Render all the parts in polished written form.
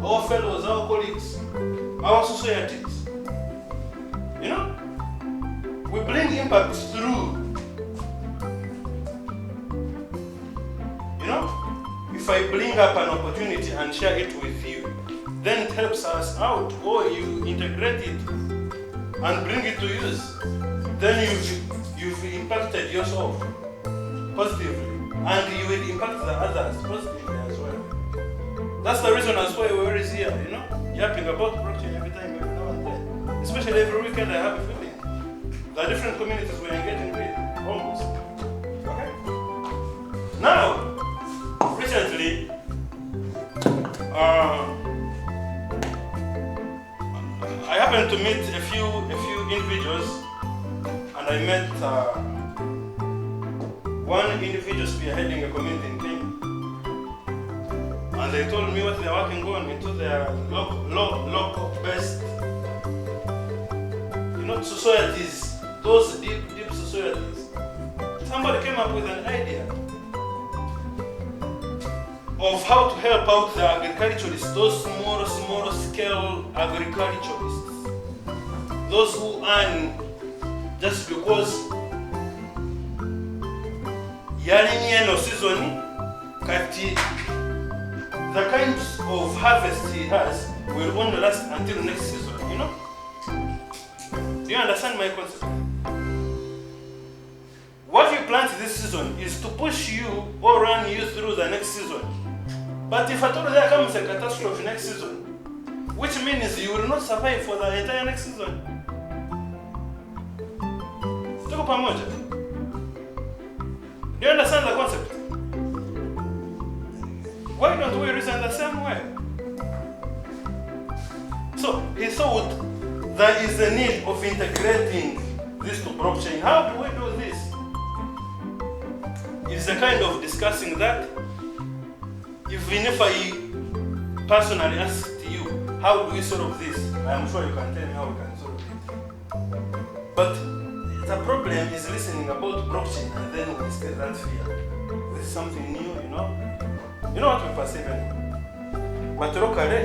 our fellows, our colleagues, our societies. You know? We bring impact through. You know? If I bring up an opportunity and share it with you, then it helps us out, or you integrate it and bring it to use. Then you've impacted yourself positively, and you will impact the others positively as well. That's the reason as why we're always here, you know, yapping about blockchain every time, every now and then. Especially every weekend, I have a feeling. There are different communities we're engaging with, almost. Okay? Now, recently, I happened to meet a few individuals, and I met one individual spearheading a community in Kenya. And they told me what they're working on into their local-based, you know, societies, those deep societies. Somebody came up with an idea of how to help out the agriculturists, those small scale agriculturists, those who earn just because yalimye no season, kati the kinds of harvest he has will only last until next season, you know? Do you understand my concept? What you plant this season is to push you or run you through the next season. But if at all there comes a catastrophe next season, which means you will not survive for the entire next season. Tuko pamoja? Do you understand the concept? Why don't we reason the same way? So he thought there is a need of integrating this to blockchain. How do we do this? It's a kind of discussing that. Even if I personally asked you, how do we solve this? I am sure you can tell me how we can solve it. But the problem is listening about blockchain and then we still that fear. This is something new, you know? You know what we perceive anyway? But locally,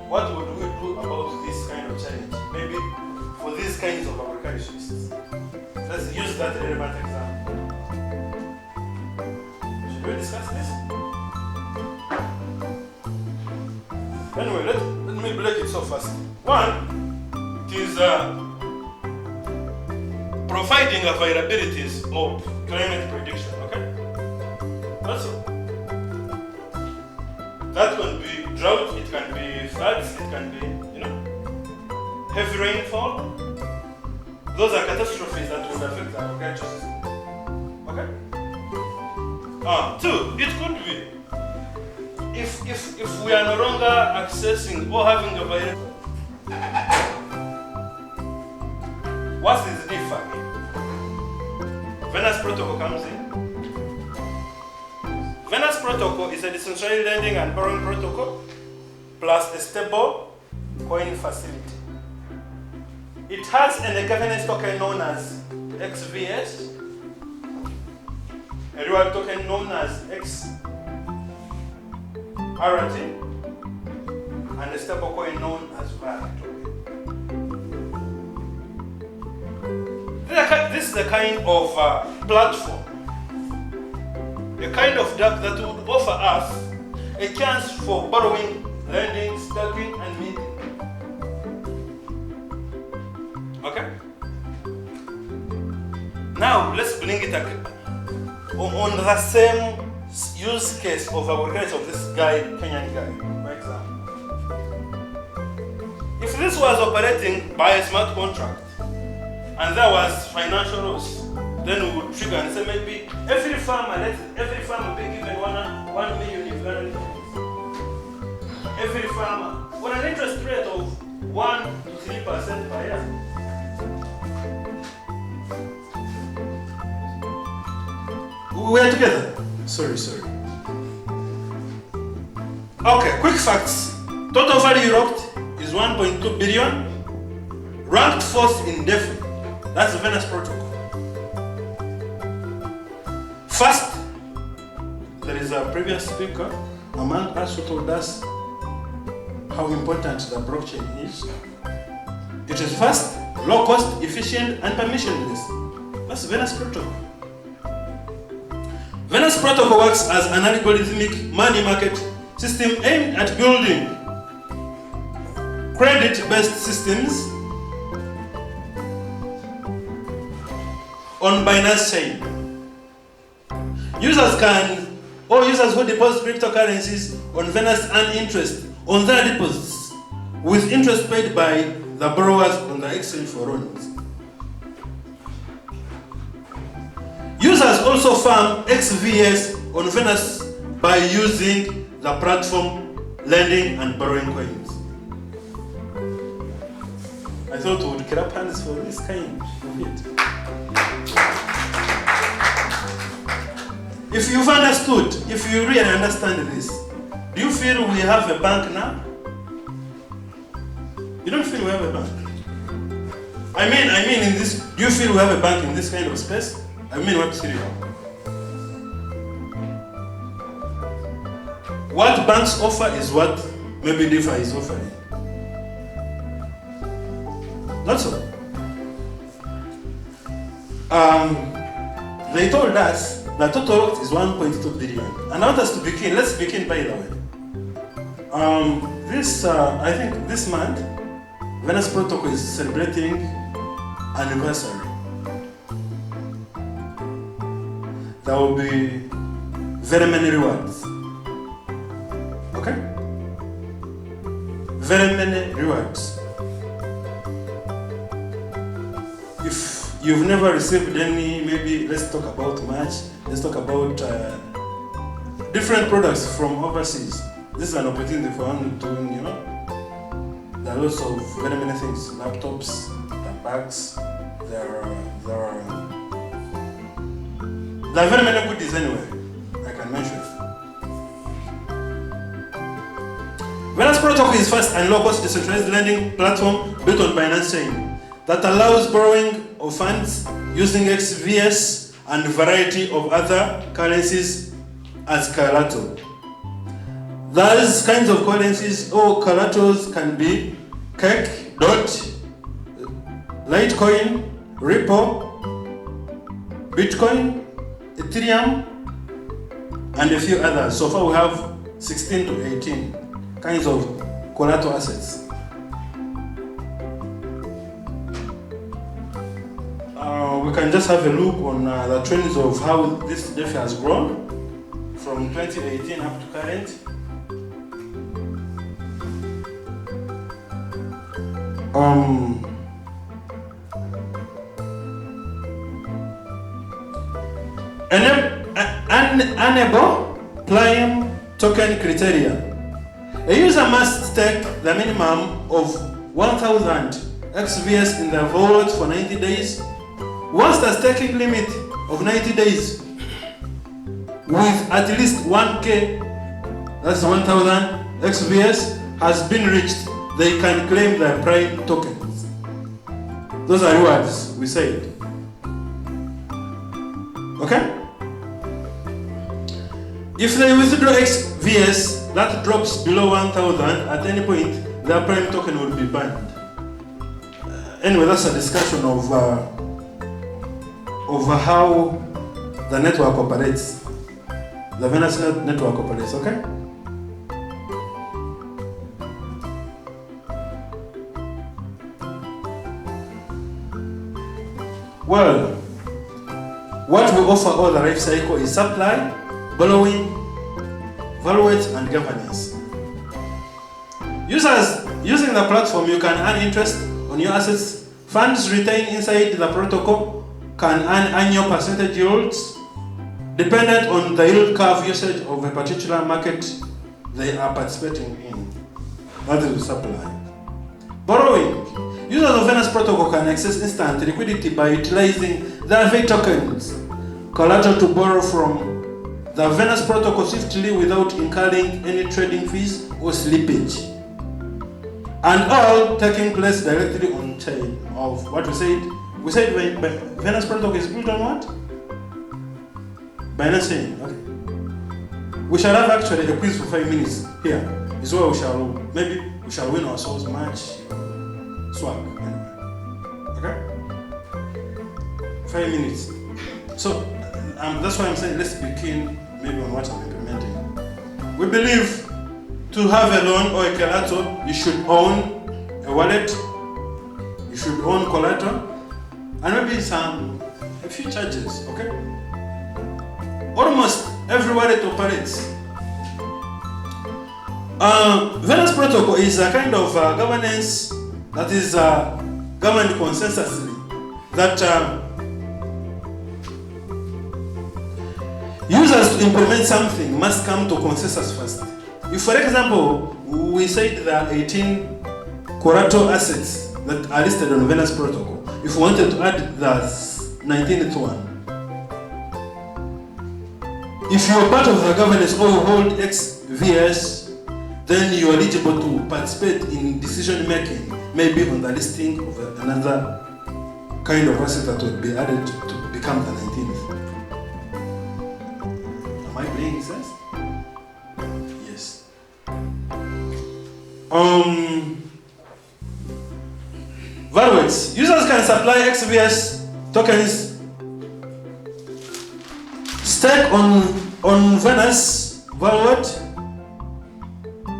what would we do about this kind of challenge? Maybe for these kinds of agriculturists. Let's use that relevant example. Should we discuss this? Anyway, let me break it so fast. One, it is providing availabilities of climate prediction, okay? That's all. That can be drought, it can be floods, it can be, you know, heavy rainfall. Those are catastrophes that would affect the agriculture system. Okay? Two, it could be if we are no longer accessing or having available. What is different? Venus Protocol comes in. Venus Protocol is a decentralized lending and borrowing protocol plus a stable coin facility. It has a governance token known as XVS, a real token known as XRT, and a stable coin known as VAR token. This is a kind of platform, a kind of DApp that would offer us a chance for borrowing, lending, staking, and minting. Okay? Now let's bring it on the same use case of agriculture of this guy, Kenyan guy, for example. If this was operating by a smart contract and there was financial loss, then we would trigger and say maybe every farmer will be given 1 million in guarantees. Every farmer on an interest rate of 1 to 3% per year. We are together. Sorry. Okay, quick facts. Total value locked is 1.2 billion. Ranked fourth in DeFi. That's the Venus Protocol. First, there is is a previous speaker among us who told us how important the blockchain is. It is fast, low cost, efficient, and permissionless. That's Venus Protocol. Venus Protocol works as an algorithmic money market system aimed at building credit-based systems on Binance Chain. Users who deposit cryptocurrencies on Venus earn interest on their deposits, with interest paid by the borrowers on the exchange for loans. Users also farm XVS on Venus by using the platform lending and borrowing coins. I thought we would clap hands for this kind of it. If you've understood, if you really understand this, do you feel we have a bank now? You don't feel we have a bank? I mean in this, do you feel we have a bank in this kind of space? I mean Web3. What banks offer is what maybe DeFi is offering. Not so. They told us the total worth is 1.2 billion. And I want us to begin. Let's begin by the way. I think this month, Venus Protocol is celebrating anniversary. There will be very many rewards. Okay? Very many rewards. If you've never received any, maybe let's talk about match. Let's talk about different products from overseas. This is an opportunity for one to, there are lots of very many things. Laptops, the bags, there are very many goodies anyway, I can mention. Venus Protocol is fast and low-cost decentralized lending platform built on Binance Chain that allows borrowing of funds using XVS and a variety of other currencies as collateral. Those kinds of currencies or collaterals can be Cake, DOT, Litecoin, Ripple, Bitcoin, Ethereum, and a few others. So far we have 16 to 18 kinds of collateral assets. We can just have a look on the trends of how this DeFi has grown from 2018 up to current. Enable Prime token criteria. A user must stake the minimum of 1,000 XVS in their wallet for 90 days. Once the staking limit of 90 days with at least 1K, that's 1,000 XVS, has been reached, they can claim their Prime tokens. Those are rewards, we said. Okay? If they withdraw XVS that drops below 1,000 at any point, their Prime token will be banned. Anyway, that's a discussion of how the network operates, the Venus network operates, okay? Well, what we offer all the life cycle is supply, borrowing, valuate, and governance. Users using the platform, you can earn interest on your assets. Funds retained inside the protocol can earn annual percentage yields dependent on the yield curve usage of a particular market they are participating in. That is supply. Borrowing. Users of Venus Protocol can access instant liquidity by utilizing their V tokens, collateral to borrow from the Venus Protocol swiftly without incurring any trading fees or slippage. And all taking place directly on chain of what we said. We said Venus Protocol is built on what? Binance Chain. Okay. We shall have actually a quiz for 5 minutes here. Is where we shall win ourselves match swag. Okay? 5 minutes. So that's why I'm saying let's be keen maybe on what I'm implementing. We believe to have a loan or a collateral, you should own a wallet, you should own collateral, and maybe a few charges, okay? Almost every wallet operates. Venus Protocol is a kind of governance that is governed consensusly, that users to implement something must come to consensus first. If, for example, we said there are 18 collateral assets that are listed on Venus Protocol, if we wanted to add the 19th one, if you are part of the governance or you hold XVS, then you are eligible to participate in decision making, maybe on the listing of another kind of asset that would be added to become the 19th. Am I making sense? Yes. Valuates. Users can supply XVS tokens, stake on Venus Valuate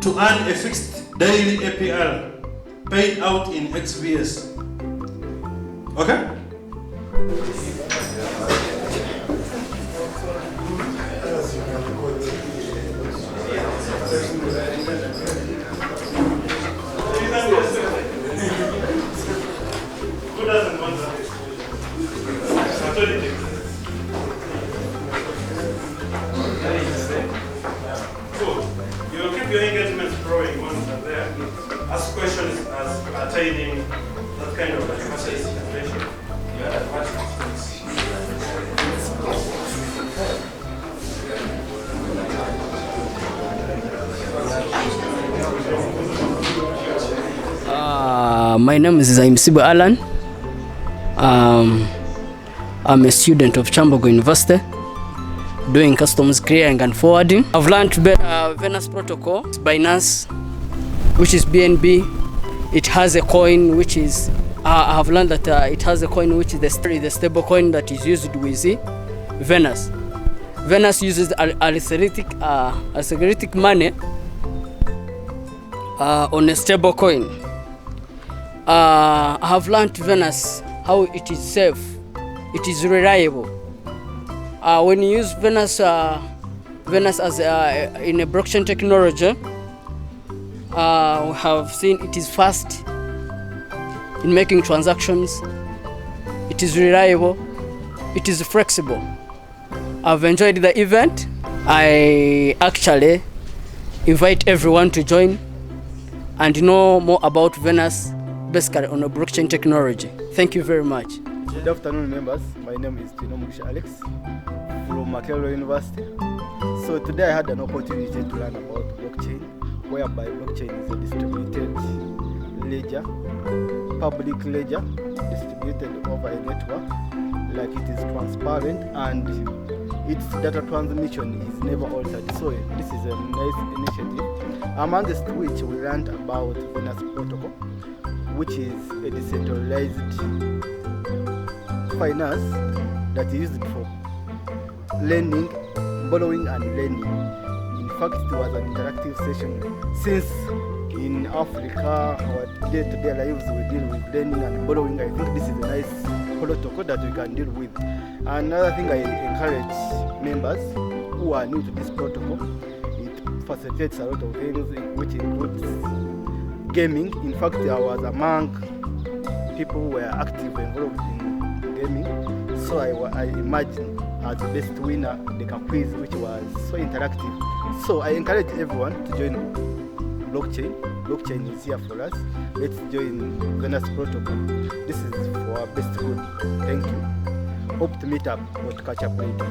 to earn a fixed daily APR paid out in XVS. Okay? Who doesn't want that? You'll keep your engagement growing once they're there. Ask questions as attaining that kind of capacity situation. You are My name is Zaimsibu Alan. I'm a student of Chambogo University, doing customs clearing and forwarding. I've learned Venus Protocol, Binance, which is BNB. It has a coin which is, I have learned that it has a coin which is the stable coin that is used with Venus. Venus uses arithmetic money on a stable coin. I have learned Venus, how it is safe, it is reliable. When you use Venus as in a blockchain technology, we have seen it is fast in making transactions, it is reliable, it is flexible. I've enjoyed the event. I actually invite everyone to join and know more about Venus, basically on a blockchain technology. Thank you very much. Good afternoon, members. My name is Tinomugisha Alex from Makerere University. So today I had an opportunity to learn about blockchain, whereby blockchain is a distributed ledger, public ledger, distributed over a network, like it is transparent and its data transmission is never altered. So this is a nice initiative. Amongst which we learned about Venus Protocol, which is a decentralized finance that is used for lending, borrowing and lending. In fact, it was an interactive session since in Africa, our day-to-day lives we deal with lending and borrowing. I think this is a nice protocol that we can deal with. Another thing I encourage members who are new to this protocol, it facilitates a lot of things which includes gaming. In fact, I was among people who were active involved in gaming, so I imagine as the best winner the quiz, which was so interactive. So I encourage everyone to join blockchain. Blockchain is here for us. Let's join Venus Protocol. This is for our best good. Thank you. Hope to meet up or to catch up later.